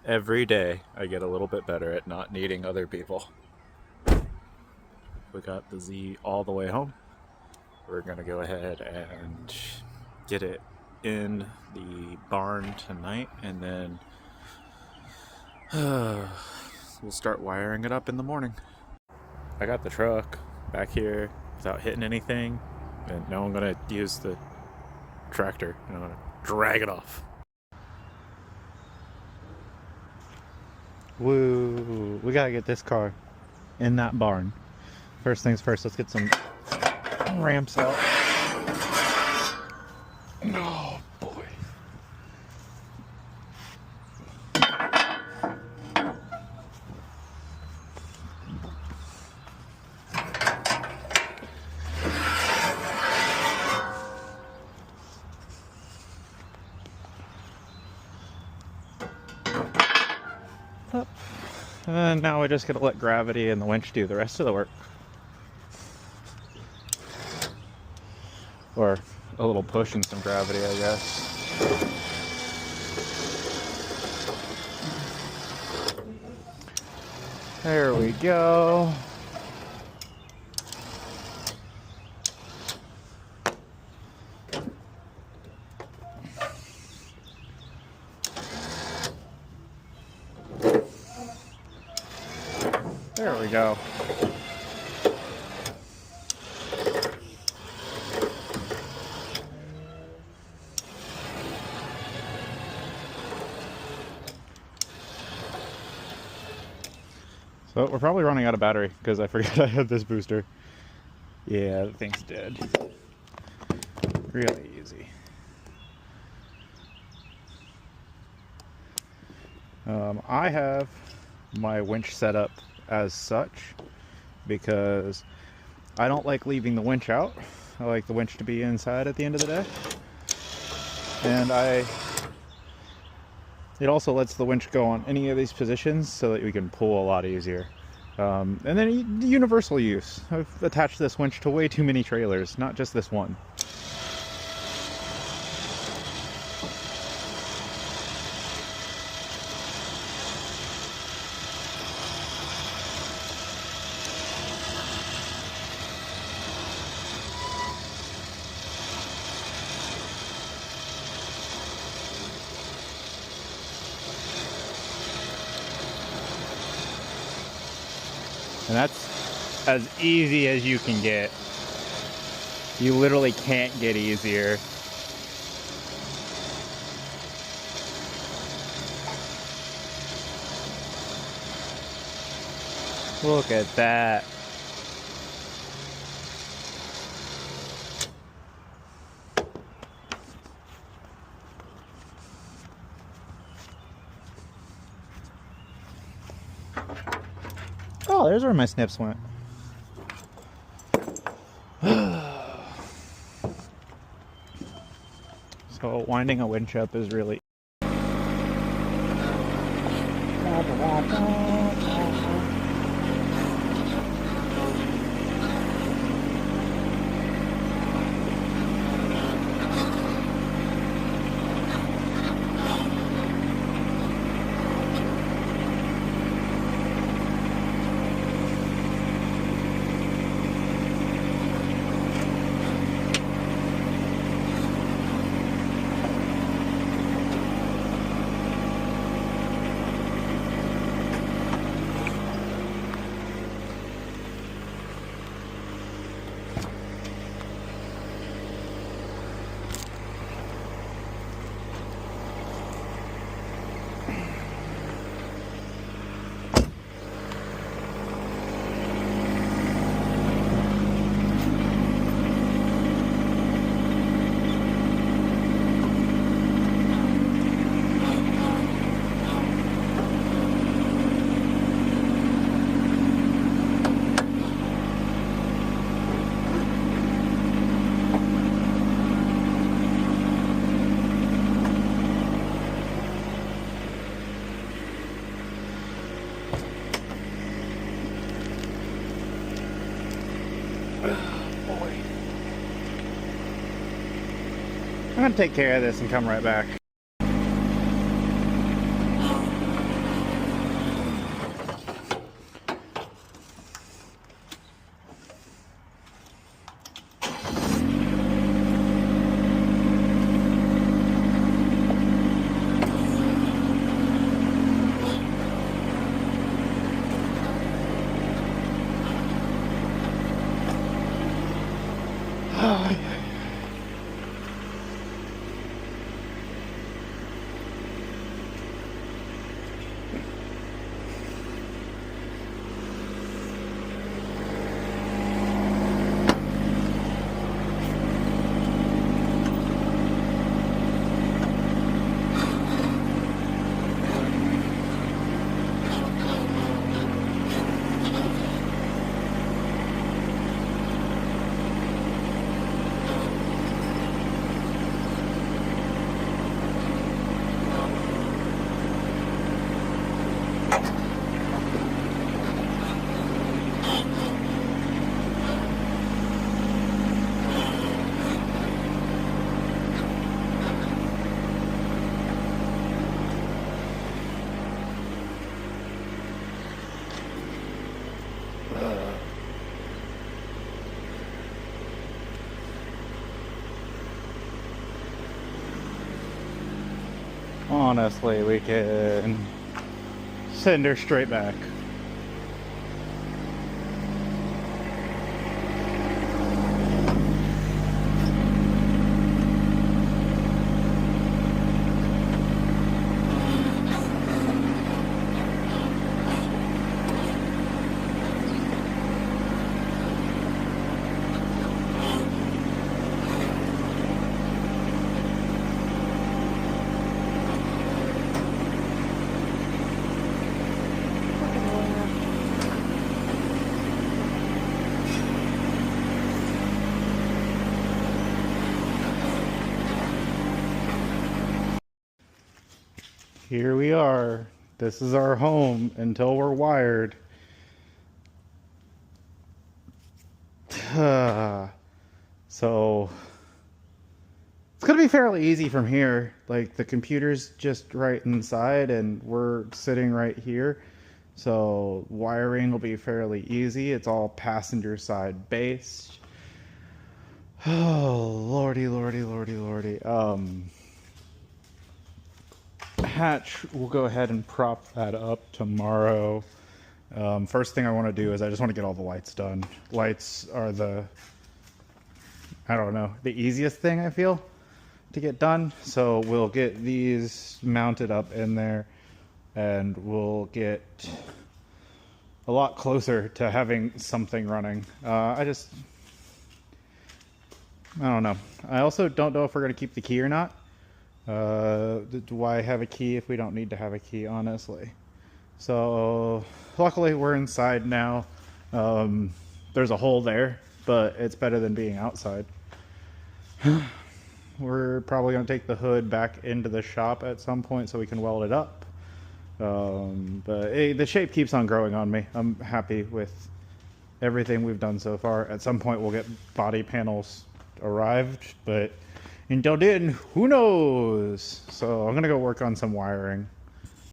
Every day I get a little bit better at not needing other people. We got the Z all the way home. We're gonna go ahead and get it in the barn tonight, and then we'll start wiring it up in the morning. I got the truck back here without hitting anything, and now I'm gonna use the tractor and I'm gonna drag it off. Woo! We gotta get this car in that barn. First things first, let's get some ramps out. Oh boy. And now we just gotta let gravity and the winch do the rest of the work. Or a little push and some gravity, I guess. There we go. There we go. So we're probably running out of battery because I forgot I had this booster. Yeah, the thing's dead. Really easy. I have my winch set up as such because I don't like leaving the winch out. I like the winch to be inside at the end of the day. And it also lets the winch go on any of these positions so that we can pull a lot easier. And then universal use. I've attached this winch to way too many trailers, not just this one. And that's as easy as you can get. You literally can't get easier. Look at that. Oh, there's where my snips went. So winding a winch up is really I'm gonna take care of this and come right back. Honestly, we can send her straight back. Here we are. This is our home until we're wired. So it's gonna be fairly easy from here. Like the computer's just right inside and we're sitting right here. So wiring will be fairly easy. It's all passenger side based. Oh, lordy, lordy, lordy, lordy. Hatch, we'll go ahead and prop that up tomorrow. First thing I want to do is I just want to get all the lights done. Lights are I don't know, the easiest thing I feel to get done. So we'll get these mounted up in there and we'll get a lot closer to having something running. I don't know. I also don't know if we're going to keep the key or not. Why have a key if we don't need to have a key, honestly? So luckily we're inside now. There's a hole there, but it's better than being outside. We're probably going to take the hood back into the shop at some point so we can weld it up. But hey, the shape keeps on growing on me. I'm happy with everything we've done so far. At some point we'll get body panels arrived, but until then, who knows? So I'm gonna go work on some wiring.